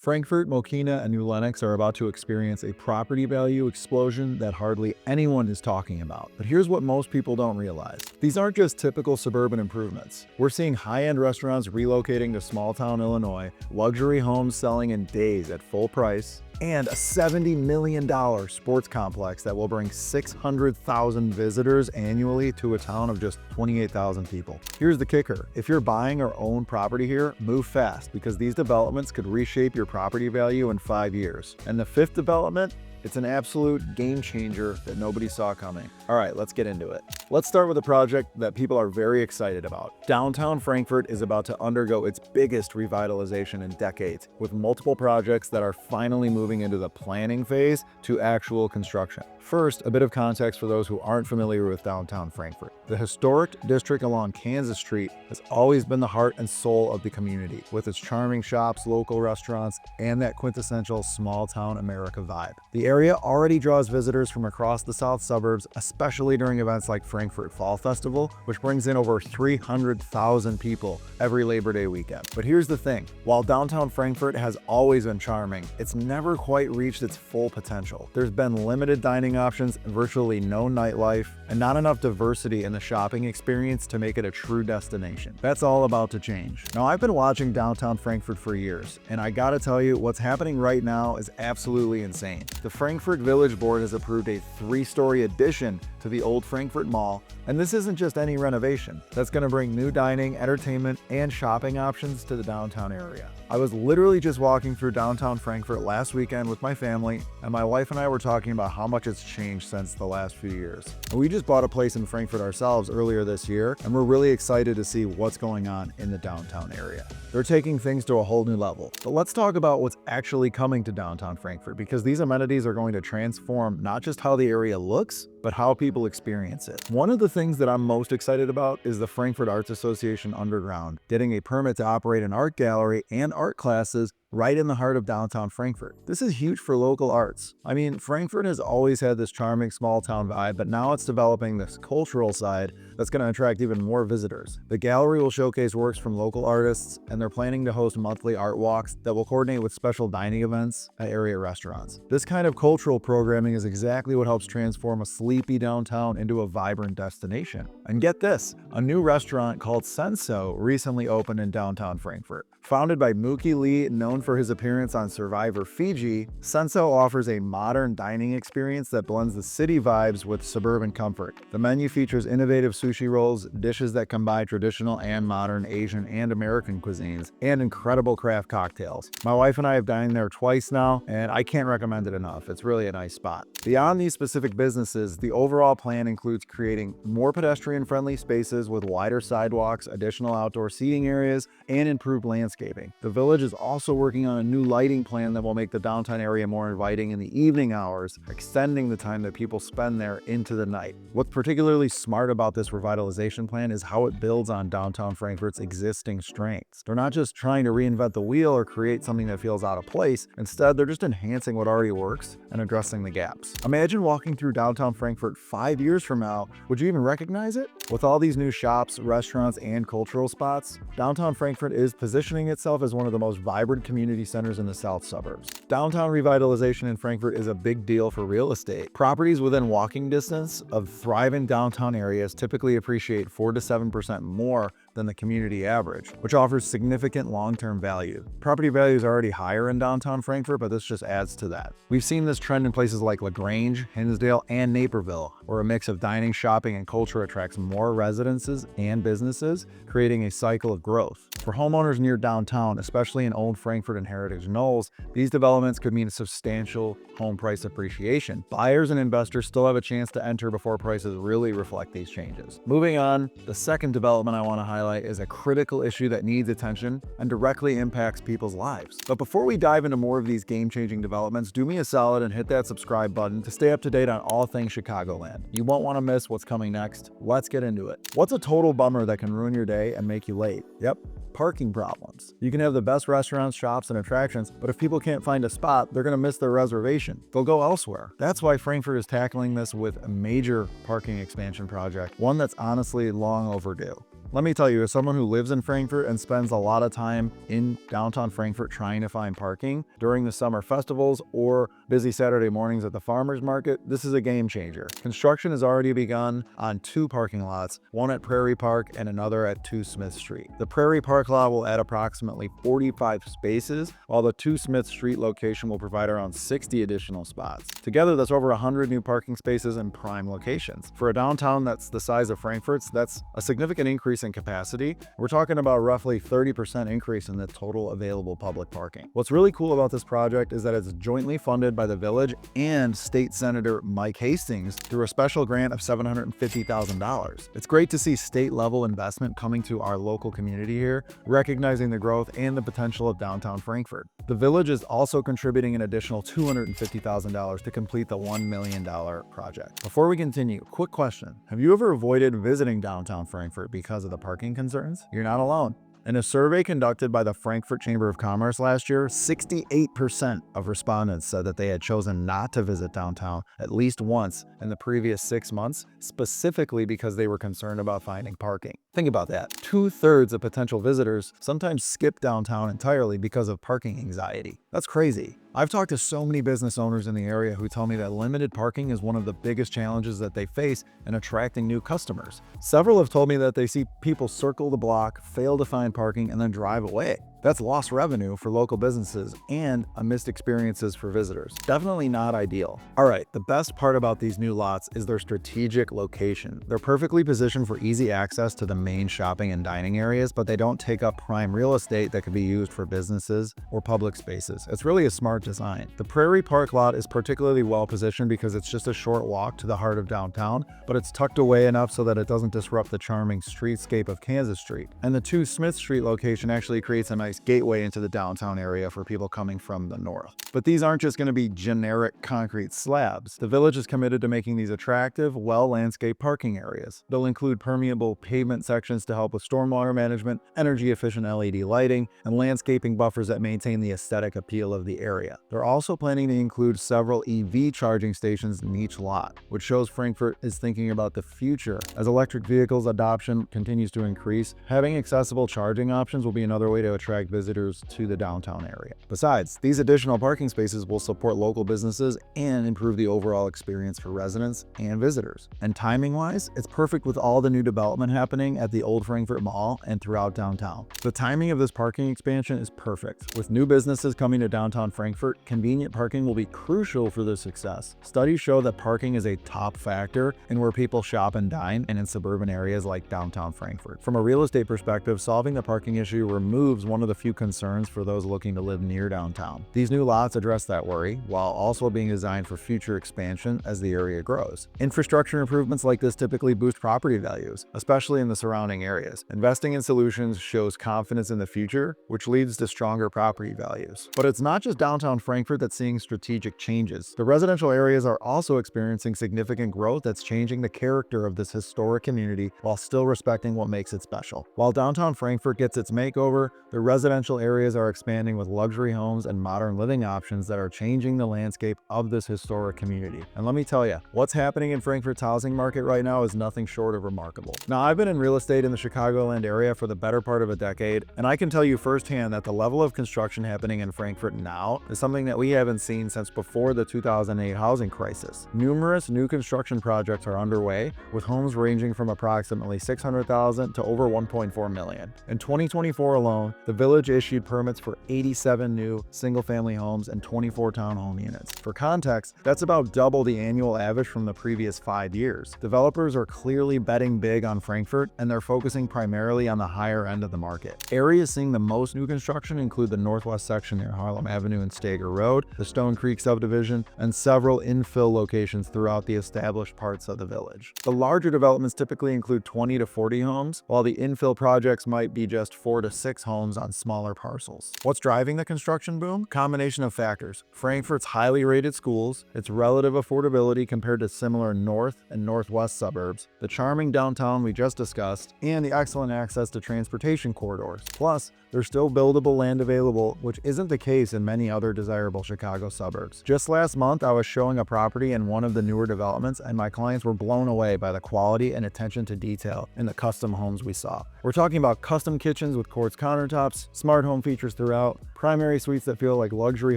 Frankfort, Mokena, and New Lenox are about to experience a property value explosion that hardly anyone is talking about. But here's what most people don't realize. These aren't just typical suburban improvements. We're seeing high-end restaurants relocating to small-town Illinois, luxury homes selling in days at full price, and a $70 million sports complex that will bring 600,000 visitors annually to a town of just 28,000 people. Here's the kicker. If you're buying or own property here, move fast because these developments could reshape your property value in 5 years. And the fifth development, it's an absolute game changer that nobody saw coming. All right, let's get into it. Let's start with a project that people are very excited about. Downtown Frankfort is about to undergo its biggest revitalization in decades, with multiple projects that are finally moving into the planning phase to actual construction. First, a bit of context for those who aren't familiar with downtown Frankfort. The historic district along Kansas Street has always been the heart and soul of the community, with its charming shops, local restaurants, and that quintessential small-town America vibe. The area already draws visitors from across the south suburbs, especially during events like Frankfort Fall Festival, which brings in over 300,000 people every Labor Day weekend. But here's the thing, while downtown Frankfort has always been charming, it's never quite reached its full potential. There's been limited dining options, virtually no nightlife, and not enough diversity in the shopping experience to make it a true destination. That's all about to change. Now, I've been watching downtown Frankfort for years, and I gotta tell you, what's happening right now is absolutely insane. The Frankfort Village Board has approved a 3-story addition to the old Frankfort Mall, and this isn't just any renovation. That's gonna bring new dining, entertainment, and shopping options to the downtown area. I was literally just walking through downtown Frankfort last weekend with my family, and my wife and I were talking about how much it's changed since the last few years. And we just bought a place in Frankfort ourselves earlier this year, and we're really excited to see what's going on in the downtown area. They're taking things to a whole new level. But let's talk about what's actually coming to downtown Frankfort, because these amenities are going to transform not just how the area looks, but how people experience it. One of the things that I'm most excited about is the Frankfort Arts Association Underground, getting a permit to operate an art gallery and art classes right in the heart of downtown Frankfort. This is huge for local arts. I mean, Frankfort has always had this charming small town vibe, but now it's developing this cultural side that's going to attract even more visitors. The gallery will showcase works from local artists, and they're planning to host monthly art walks that will coordinate with special dining events at area restaurants. This kind of cultural programming is exactly what helps transform a sleepy downtown into a vibrant destination. And get this, a new restaurant called Senso recently opened in downtown Frankfort. Founded by Mookie Lee, known for his appearance on Survivor Fiji, Senso offers a modern dining experience that blends the city vibes with suburban comfort. The menu features innovative sushi rolls, dishes that combine traditional and modern Asian and American cuisines, and incredible craft cocktails. My wife and I have dined there twice now, and I can't recommend it enough. It's really a nice spot. Beyond these specific businesses, the overall plan includes creating more pedestrian-friendly spaces with wider sidewalks, additional outdoor seating areas, and improved landscaping. The village is also working on a new lighting plan that will make the downtown area more inviting in the evening hours, extending the time that people spend there into the night. What's particularly smart about this revitalization plan is how it builds on downtown Frankfort's existing strengths. They're not just trying to reinvent the wheel or create something that feels out of place. Instead, they're just enhancing what already works and addressing the gaps. Imagine walking through downtown Frankfort 5 years from now. Would you even recognize it? With all these new shops, restaurants, and cultural spots, downtown Frankfort is positioning itself as one of the most vibrant community centers in the south suburbs. Downtown revitalization in Frankfort is a big deal for real estate. Properties within walking distance of thriving downtown areas typically appreciate 4 to 7% more than the community average, which offers significant long-term value. Property values are already higher in downtown Frankfort, but this just adds to that. We've seen this trend in places like LaGrange, Hinsdale, and Naperville, where a mix of dining, shopping, and culture attracts more residences and businesses, creating a cycle of growth. For homeowners near downtown, especially in Old Frankfort and Heritage Knolls, these developments could mean substantial home price appreciation. Buyers and investors still have a chance to enter before prices really reflect these changes. Moving on, the second development I want to highlight is a critical issue that needs attention and directly impacts people's lives. But before we dive into more of these game-changing developments, do me a solid and hit that subscribe button to stay up to date on all things Chicagoland. You won't want to miss what's coming next. Let's get into it. What's a total bummer that can ruin your day and make you late? Yep, parking problems. You can have the best restaurants, shops, and attractions, but if people can't find a spot, they're going to miss their reservation. They'll go elsewhere. That's why Frankfort is tackling this with a major parking expansion project, one that's honestly long overdue. Let me tell you, as someone who lives in Frankfort and spends a lot of time in downtown Frankfort trying to find parking during the summer festivals or busy Saturday mornings at the farmers market, this is a game changer. Construction has already begun on 2 parking lots, one at Prairie Park and another at 2 Smith Street. The Prairie Park lot will add approximately 45 spaces, while the 2 Smith Street location will provide around 60 additional spots. Together, that's over 100 new parking spaces in prime locations. For a downtown that's the size of Frankfort's, that's a significant increase in capacity. We're talking about roughly 30% increase in the total available public parking. What's really cool about this project is that it's jointly funded by the village and State Senator Mike Hastings through a special grant of $750,000. It's great to see state-level investment coming to our local community here, recognizing the growth and the potential of downtown Frankfort. The village is also contributing an additional $250,000 to complete the $1 million project. Before we continue, quick question. Have you ever avoided visiting downtown Frankfort because of the parking concerns? You're not alone. In a survey conducted by the Frankfort Chamber of Commerce last year, 68% of respondents said that they had chosen not to visit downtown at least once in the previous 6 months, specifically because they were concerned about finding parking. Think about that. 2/3 of potential visitors sometimes skip downtown entirely because of parking anxiety. That's crazy. I've talked to so many business owners in the area who tell me that limited parking is one of the biggest challenges that they face in attracting new customers. Several have told me that they see people circle the block, fail to find parking, and then drive away. That's lost revenue for local businesses and a missed experiences for visitors. Definitely not ideal. All right, the best part about these new lots is their strategic location. They're perfectly positioned for easy access to the main shopping and dining areas, but they don't take up prime real estate that could be used for businesses or public spaces. It's really a smart design. The Prairie Park lot is particularly well positioned because it's just a short walk to the heart of downtown, but it's tucked away enough so that it doesn't disrupt the charming streetscape of Kansas Street. And the 2 Smith Street location actually creates a nice gateway into the downtown area for people coming from the north. But these aren't just going to be generic concrete slabs. The village is committed to making these attractive, well-landscaped parking areas. They'll include permeable pavement sections to help with stormwater management, energy-efficient LED lighting, and landscaping buffers that maintain the aesthetic appeal of the area. They're also planning to include several EV charging stations in each lot, which shows Frankfort is thinking about the future. As electric vehicles adoption continues to increase, having accessible charging options will be another way to attract visitors to the downtown area. Besides, these additional parking spaces will support local businesses and improve the overall experience for residents and visitors. And timing-wise, it's perfect with all the new development happening at the Old Frankfort Mall and throughout downtown. The timing of this parking expansion is perfect. With new businesses coming to downtown Frankfort, convenient parking will be crucial for their success. Studies show that parking is a top factor in where people shop and dine and in suburban areas like downtown Frankfort. From a real estate perspective, solving the parking issue removes one of the few concerns for those looking to live near downtown. These new lots address that worry, while also being designed for future expansion as the area grows. Infrastructure improvements like this typically boost property values, especially in the surrounding areas. Investing in solutions shows confidence in the future, which leads to stronger property values. But it's not just downtown Frankfort that's seeing strategic changes. The residential areas are also experiencing significant growth that's changing the character of this historic community while still respecting what makes it special. While downtown Frankfort gets its makeover, the residential areas are expanding with luxury homes and modern living options that are changing the landscape of this historic community. And let me tell you, what's happening in Frankfort's housing market right now is nothing short of remarkable. Now, I've been in real estate in the Chicagoland area for the better part of a decade, and I can tell you firsthand that the level of construction happening in Frankfort now is something that we haven't seen since before the 2008 housing crisis. Numerous new construction projects are underway, with homes ranging from approximately $600,000 to over $1.4 million. In 2024 alone, the village issued permits for 87 new single-family homes and 24 townhome units. For context, that's about double the annual average from the previous 5 years. Developers are clearly betting big on Frankfort, and they're focusing primarily on the higher end of the market. Areas seeing the most new construction include the northwest section near Harlem Avenue and Stager Road, the Stone Creek subdivision, and several infill locations throughout the established parts of the village. The larger developments typically include 20 to 40 homes, while the infill projects might be just 4 to 6 homes on smaller parcels. What's driving the construction boom? Combination of factors. Frankfort's highly rated schools, its relative affordability compared to similar north and northwest suburbs, the charming downtown we just discussed, and the excellent access to transportation corridors. Plus, there's still buildable land available, which isn't the case in many other desirable Chicago suburbs. Just last month, I was showing a property in one of the newer developments, and my clients were blown away by the quality and attention to detail in the custom homes we saw. We're talking about custom kitchens with quartz countertops, smart home features throughout, primary suites that feel like luxury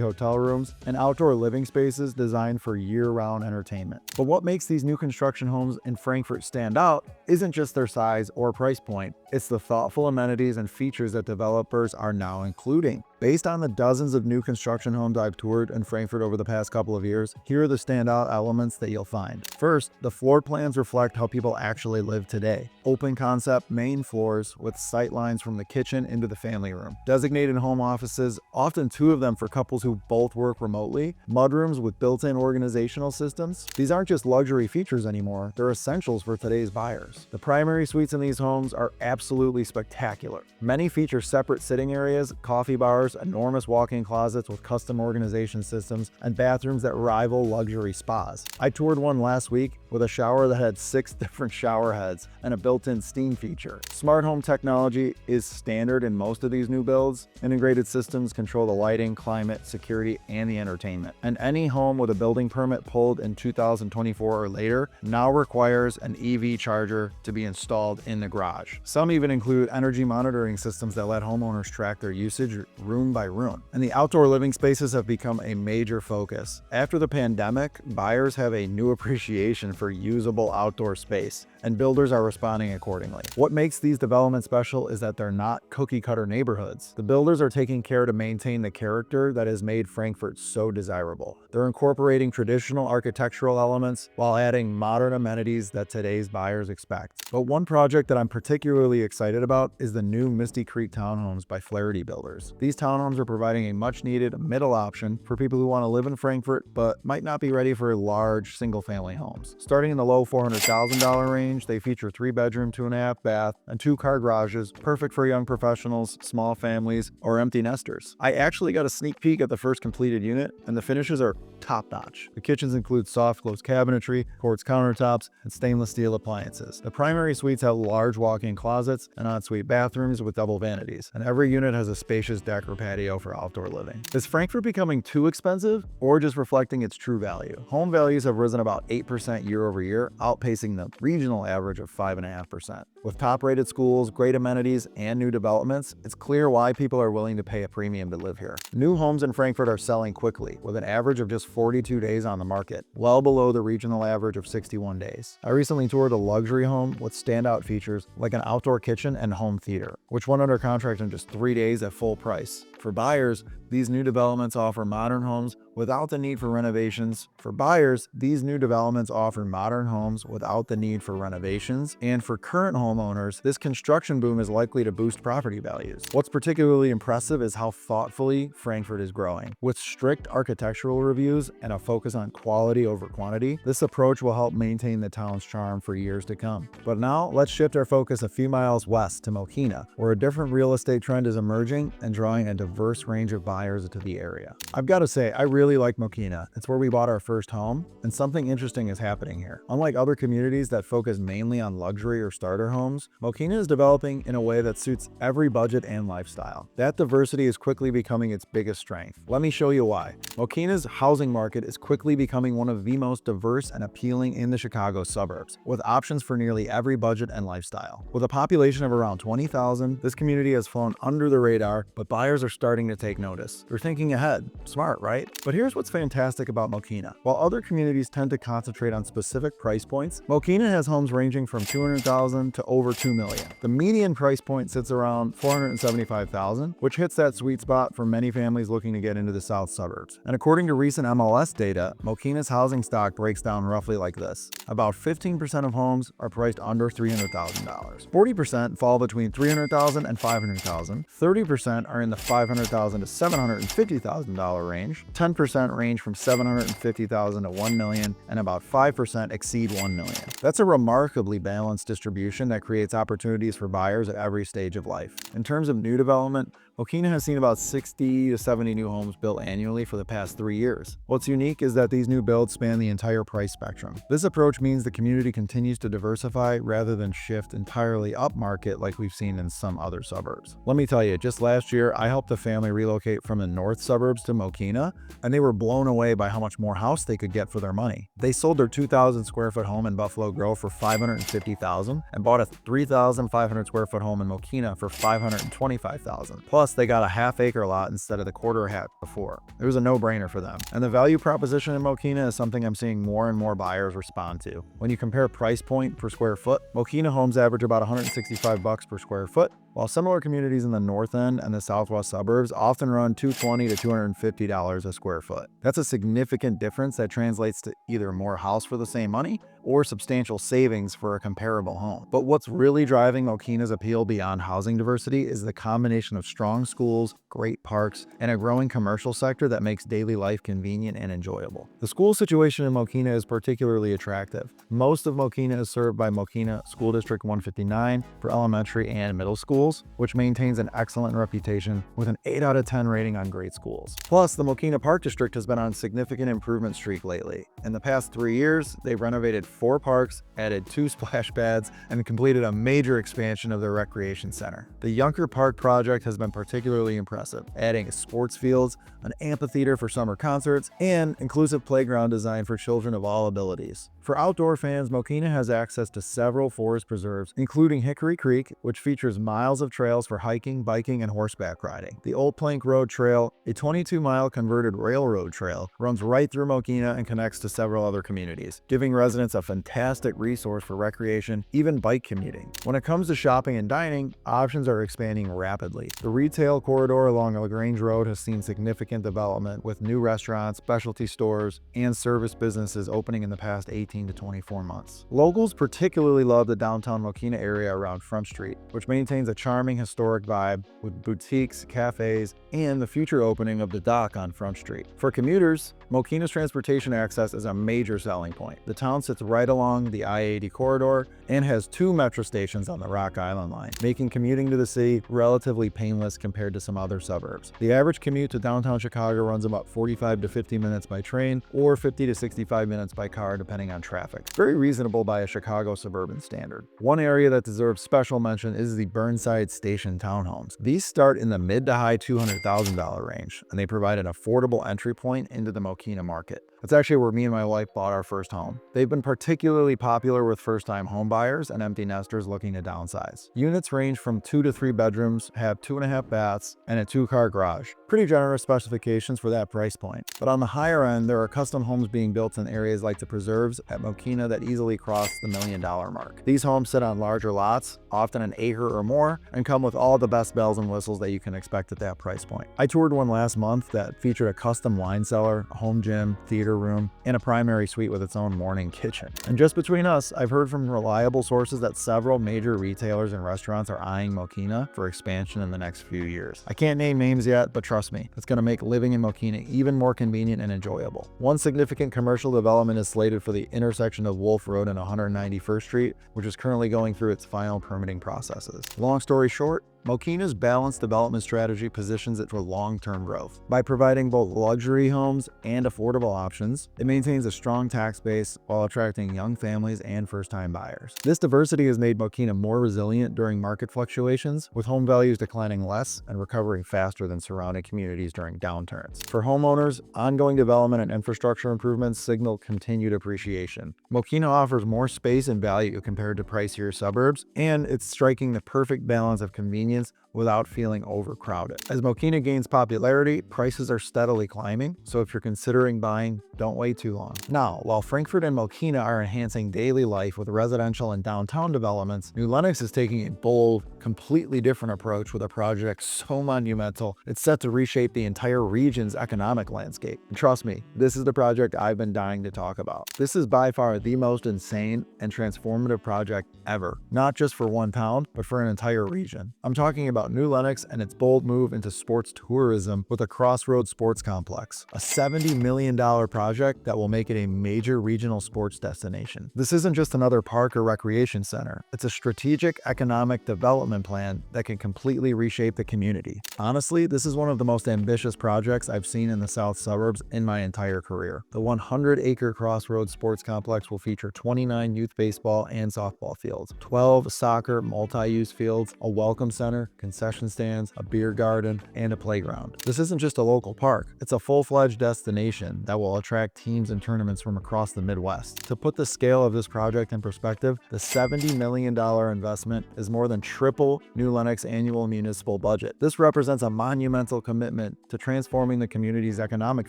hotel rooms, and outdoor living spaces designed for year-round entertainment. But what makes these new construction homes in Frankfort stand out isn't just their size or price point, it's the thoughtful amenities and features that developers are now including. Based on the dozens of new construction homes I've toured in Frankfort over the past couple of years, here are the standout elements that you'll find. First, the floor plans reflect how people actually live today. Open concept main floors with sight lines from the kitchen into the family room. Designated home offices, often two of them for couples who both work remotely. Mudrooms with built-in organizational systems. These aren't just luxury features anymore, they're essentials for today's buyers. The primary suites in these homes are absolutely spectacular. Many feature separate sitting areas, coffee bars, enormous walk-in closets with custom organization systems, and bathrooms that rival luxury spas. I toured one last week with a shower that had 6 different shower heads and a built-in steam feature. Smart home technology is standard in most of these new builds. Integrated systems control the lighting, climate, security, and the entertainment. And any home with a building permit pulled in 2024 or later now requires an EV charger to be installed in the garage. Some even include energy monitoring systems that let homeowners track their usage room by room. And the outdoor living spaces have become a major focus. After the pandemic, buyers have a new appreciation for usable outdoor space, and builders are responding accordingly. What makes these developments special is that they're not cookie-cutter neighborhoods. The builders are taking care to maintain the character that has made Frankfort so desirable. They're incorporating traditional architectural elements while adding modern amenities that today's buyers expect. But one project that I'm particularly excited about is the new Misty Townhomes by Flaherty Builders. These townhomes are providing a much-needed middle option for people who want to live in Frankfort but might not be ready for large single-family homes. Starting in the low $400,000 range, they feature 3-bedroom, 2.5 bath, and 2-car garages, perfect for young professionals, small families, or empty nesters. I actually got a sneak peek at the first completed unit, and the finishes are top-notch. The kitchens include soft close cabinetry, quartz countertops, and stainless steel appliances. The primary suites have large walk-in closets and ensuite bathrooms with double vanities, and every unit has a spacious deck or patio for outdoor living. Is Frankfort becoming too expensive, or just reflecting its true value? Home values have risen about 8% year over year, outpacing the regional average of 5.5%. With top-rated schools, great amenities, and new developments, it's clear why people are willing to pay a premium to live here. New homes in Frankfort are selling quickly, with an average of just 42 days on the market, well below the regional average of 61 days. I recently toured a luxury home with standout features like an outdoor kitchen and home theater, which went under contract in just 3 days at full price. For buyers, these new developments offer modern homes without the need for renovations. For buyers, these new developments offer modern homes without the need for renovations. And for current homeowners, this construction boom is likely to boost property values. What's particularly impressive is how thoughtfully Frankfort is growing. With strict architectural reviews and a focus on quality over quantity, this approach will help maintain the town's charm for years to come. But now, let's shift our focus a few miles west to Mokena, where a different real estate trend is emerging and drawing a diverse range of buyers into the area. I've got to say, I really like Mokena. It's where we bought our first home, and something interesting is happening here. Unlike other communities that focus mainly on luxury or starter homes, Mokena is developing in a way that suits every budget and lifestyle. That diversity is quickly becoming its biggest strength. Let me show you why. Mokena's housing market is quickly becoming one of the most diverse and appealing in the Chicago suburbs, with options for nearly every budget and lifestyle. With a population of around 20,000, this community has flown under the radar, but buyers are starting to take notice. They're thinking ahead. Smart, right? But here's what's fantastic about Mokena. While other communities tend to concentrate on specific price points, Mokena has homes ranging from $200,000 to over $2 million. The median price point sits around $475,000, which hits that sweet spot for many families looking to get into the south suburbs. And according to recent MLS data, Mokena's housing stock breaks down roughly like this. About 15% of homes are priced under $300,000. 40% fall between $300,000 and $500,000. 30% are in the $500,000 to $750,000 range. 10% range from $750,000 to $1 million, and about 5% exceed $1 million. That's a remarkably balanced distribution that creates opportunities for buyers at every stage of life. In terms of new development, Mokena has seen about 60 to 70 new homes built annually for the past 3 years. What's unique is that these new builds span the entire price spectrum. This approach means the community continues to diversify rather than shift entirely upmarket like we've seen in some other suburbs. Let me tell you, just last year, I helped a family relocate from the north suburbs to Mokena, and they were blown away by how much more house they could get for their money. They sold their 2,000 square foot home in Buffalo Grove for $550,000 and bought a 3,500 square foot home in Mokena for $525,000. Plus, they got a half-acre lot instead of the quarter acre before. It was a no-brainer for them. And the value proposition in Mokena is something I'm seeing more and more buyers respond to. When you compare price point per square foot, Mokena homes average about $165 per square foot, while similar communities in the north end and the southwest suburbs often run $220 to $250 a square foot. That's a significant difference that translates to either more house for the same money or substantial savings for a comparable home. But what's really driving Mokena's appeal beyond housing diversity is the combination of strong schools, great parks, and a growing commercial sector that makes daily life convenient and enjoyable. The school situation in Mokena is particularly attractive. Most of Mokena is served by Mokena School District 159 for elementary and middle schools, which maintains an excellent reputation with an 8 out of 10 rating on great schools. Plus, the Mokena Park District has been on a significant improvement streak lately. In the past 3 years, they've renovated 4 parks, added 2 splash pads, and completed a major expansion of their recreation center. The Yunker Park project has been particularly impressive, adding sports fields, an amphitheater for summer concerts, and inclusive playground design for children of all abilities. For outdoor fans, Mokena has access to several forest preserves, including Hickory Creek, which features miles of trails for hiking, biking, and horseback riding. The Old Plank Road Trail, a 22-mile converted railroad trail, runs right through Mokena and connects to several other communities, giving residents a fantastic resource for recreation, even bike commuting. When it comes to shopping and dining, options are expanding rapidly. The retail corridor along LaGrange Road has seen significant development, with new restaurants, specialty stores, and service businesses opening in the past 18 to 24 months. Locals particularly love the downtown Mokena area around Front Street, which maintains a charming historic vibe with boutiques, cafes, and the future opening of the dock on Front Street. For commuters, Mokena's transportation access is a major selling point. The town sits right along the I-80 corridor and has 2 metro stations on the Rock Island line, making commuting to the city relatively painless compared to some other suburbs. The average commute to downtown Chicago runs about 45 to 50 minutes by train or 50 to 65 minutes by car depending on traffic. Very reasonable by a Chicago suburban standard. One area that deserves special mention is the Burnside Station townhomes. These start in the mid to high $200,000 range, and they provide an affordable entry point into the Mokena market. That's actually where me and my wife bought our first home. They've been particularly popular with first-time home buyers and empty nesters looking to downsize. Units range from 2 to 3 bedrooms, have 2.5 baths, and a 2-car garage. Pretty generous specifications for that price point. But on the higher end, there are custom homes being built in areas like the Preserves at Mokena that easily cross the $1 million mark. These homes sit on larger lots, often an acre or more, and come with all the best bells and whistles that you can expect at that price point. I toured one last month that featured a custom wine cellar, a home gym, theater room, and a primary suite with its own morning kitchen. And just between us, I've heard from reliable sources that several major retailers and restaurants are eyeing Mokena for expansion in the next few years. I can't name names yet, but trust me, it's going to make living in Mokena even more convenient and enjoyable. One significant commercial development is slated for the intersection of Wolf Road and 191st Street, which is currently going through its final permitting processes. Long story short, Mokena's balanced development strategy positions it for long-term growth. By providing both luxury homes and affordable options, it maintains a strong tax base while attracting young families and first-time buyers. This diversity has made Mokena more resilient during market fluctuations, with home values declining less and recovering faster than surrounding communities during downturns. For homeowners, ongoing development and infrastructure improvements signal continued appreciation. Mokena offers more space and value compared to pricier suburbs, and it's striking the perfect balance of convenience without feeling overcrowded. As Mokena gains popularity, prices are steadily climbing, so if you're considering buying, don't wait too long. Now, while Frankfort and Mokena are enhancing daily life with residential and downtown developments, New Lenox is taking a bold, completely different approach with a project so monumental, it's set to reshape the entire region's economic landscape. And trust me, this is the project I've been dying to talk about. This is by far the most insane and transformative project ever, not just for one town, but for an entire region. I'm talking about about New Lenox and its bold move into sports tourism with a Crossroads Sports Complex, a $70 million project that will make it a major regional sports destination. This isn't just another park or recreation center. It's a strategic economic development plan that can completely reshape the community. Honestly, this is one of the most ambitious projects I've seen in the South Suburbs in my entire career. The 100-acre Crossroads Sports Complex will feature 29 youth baseball and softball fields, 12 soccer multi-use fields, a welcome center, concession stands, a beer garden, and a playground. This isn't just a local park, it's a full-fledged destination that will attract teams and tournaments from across the Midwest. To put the scale of this project in perspective, the $70 million investment is more than triple New Lenox's annual municipal budget. This represents a monumental commitment to transforming the community's economic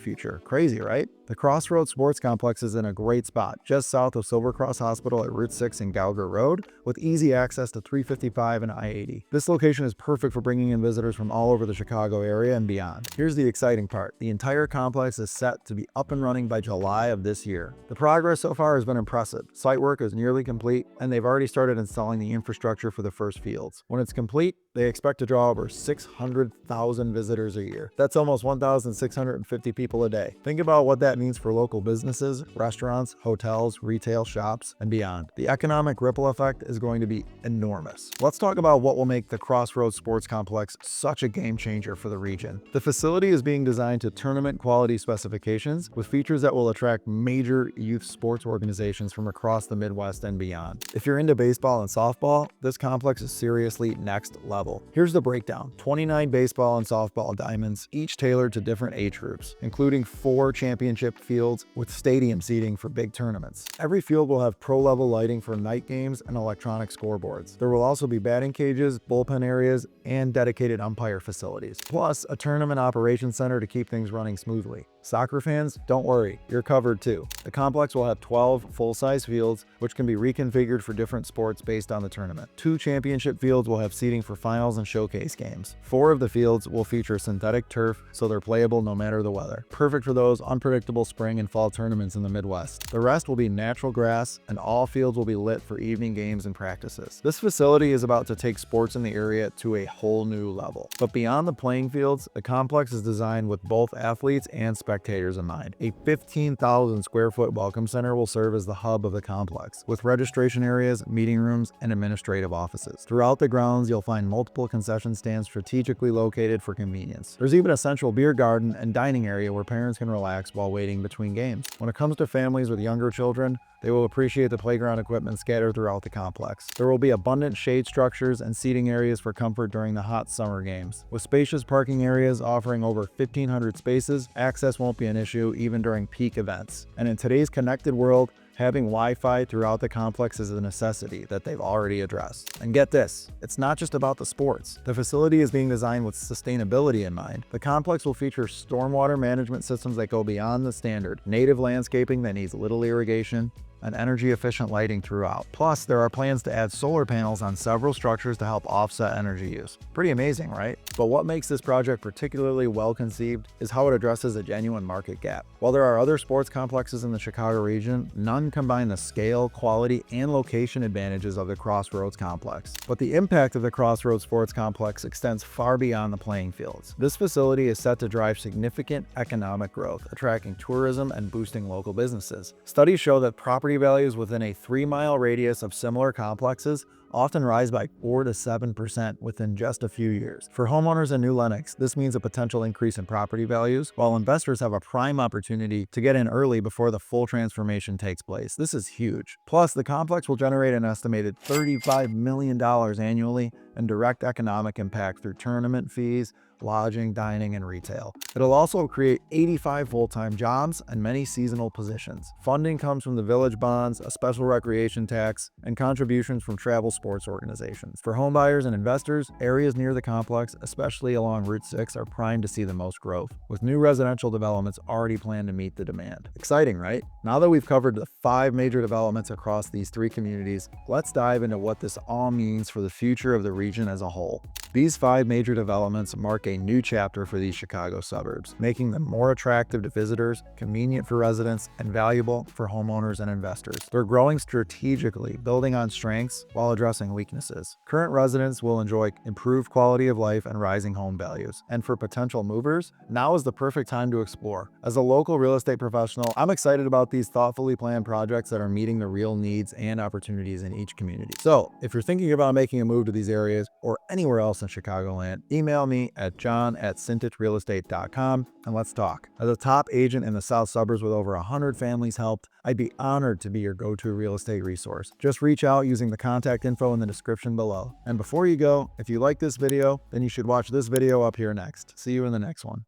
future. Crazy, right? The Crossroads Sports Complex is in a great spot, just south of Silvercross Hospital at Route 6 and Gauger Road, with easy access to 355 and I-80. This location is perfect for bringing in visitors from all over the Chicago area and beyond. Here's the exciting part. The entire complex is set to be up and running by July of this year. The progress so far has been impressive. Site work is nearly complete, and they've already started installing the infrastructure for the first fields. When it's complete, they expect to draw over 600,000 visitors a year. That's almost 1,650 people a day. Think about what that means for local businesses, restaurants, hotels, retail shops, and beyond. The economic ripple effect is going to be enormous. Let's talk about what will make the Crossroads Sports Complex such a game changer for the region. The facility is being designed to tournament quality specifications with features that will attract major youth sports organizations from across the Midwest and beyond. If you're into baseball and softball, this complex is seriously next level. Here's the breakdown. 29 baseball and softball diamonds, each tailored to different age groups, including 4 championship fields with stadium seating for big tournaments. Every field will have pro-level lighting for night games and electronic scoreboards. There will also be batting cages, bullpen areas, and dedicated umpire facilities, plus a tournament operations center to keep things running smoothly. Soccer fans, don't worry, you're covered too. The complex will have 12 full-size fields, which can be reconfigured for different sports based on the tournament. 2 championship fields will have seating for finals and showcase games. 4 of the fields will feature synthetic turf, so they're playable no matter the weather. Perfect for those unpredictable spring and fall tournaments in the Midwest. The rest will be natural grass, and all fields will be lit for evening games and practices. This facility is about to take sports in the area to a whole new level. But beyond the playing fields, the complex is designed with both athletes and spectators in mind. A 15,000 square foot welcome center will serve as the hub of the complex, with registration areas, meeting rooms, and administrative offices. Throughout the grounds, you'll find multiple concession stands strategically located for convenience. There's even a central beer garden and dining area where parents can relax while waiting between games. When it comes to families with younger children, they will appreciate the playground equipment scattered throughout the complex. There will be abundant shade structures and seating areas for comfort during the hot summer games. With spacious parking areas offering over 1,500 spaces, access won't be an issue even during peak events. And in today's connected world, having Wi-Fi throughout the complex is a necessity that they've already addressed. And get this, it's not just about the sports. The facility is being designed with sustainability in mind. The complex will feature stormwater management systems that go beyond the standard, native landscaping that needs little irrigation, and energy-efficient lighting throughout. Plus, there are plans to add solar panels on several structures to help offset energy use. Pretty amazing, right? But what makes this project particularly well-conceived is how it addresses a genuine market gap. While there are other sports complexes in the Chicago region, none combine the scale, quality, and location advantages of the Crossroads complex. But the impact of the Crossroads Sports Complex extends far beyond the playing fields. This facility is set to drive significant economic growth, attracting tourism and boosting local businesses. Studies show that property values within a 3-mile radius of similar complexes often rise by 4 to 7% within just a few years. For homeowners in New Lenox, this means a potential increase in property values, while investors have a prime opportunity to get in early before the full transformation takes place. This is huge. Plus, the complex will generate an estimated $35 million annually in direct economic impact through tournament fees, lodging, dining, and retail. It'll also create 85 full-time jobs and many seasonal positions. Funding comes from the village bonds, a special recreation tax, and contributions from travel sports organizations. For homebuyers and investors, areas near the complex, especially along Route 6, are primed to see the most growth, with new residential developments already planned to meet the demand. Exciting, right? Now that we've covered the 5 major developments across these 3 communities, let's dive into what this all means for the future of the region as a whole. These 5 major developments mark a new chapter for these Chicago suburbs, making them more attractive to visitors, convenient for residents, and valuable for homeowners and investors. They're growing strategically, building on strengths while addressing weaknesses. Current residents will enjoy improved quality of life and rising home values. And for potential movers, now is the perfect time to explore. As a local real estate professional, I'm excited about these thoughtfully planned projects that are meeting the real needs and opportunities in each community. So, if you're thinking about making a move to these areas or anywhere else in Chicagoland, email me at john@cintichrealestate.com and let's talk. As a top agent in the South Suburbs with over 100 families helped, I'd be honored to be your go-to real estate resource. Just reach out using the contact info in the description below. And before you go, if you like this video, then you should watch this video up here next. See you in the next one.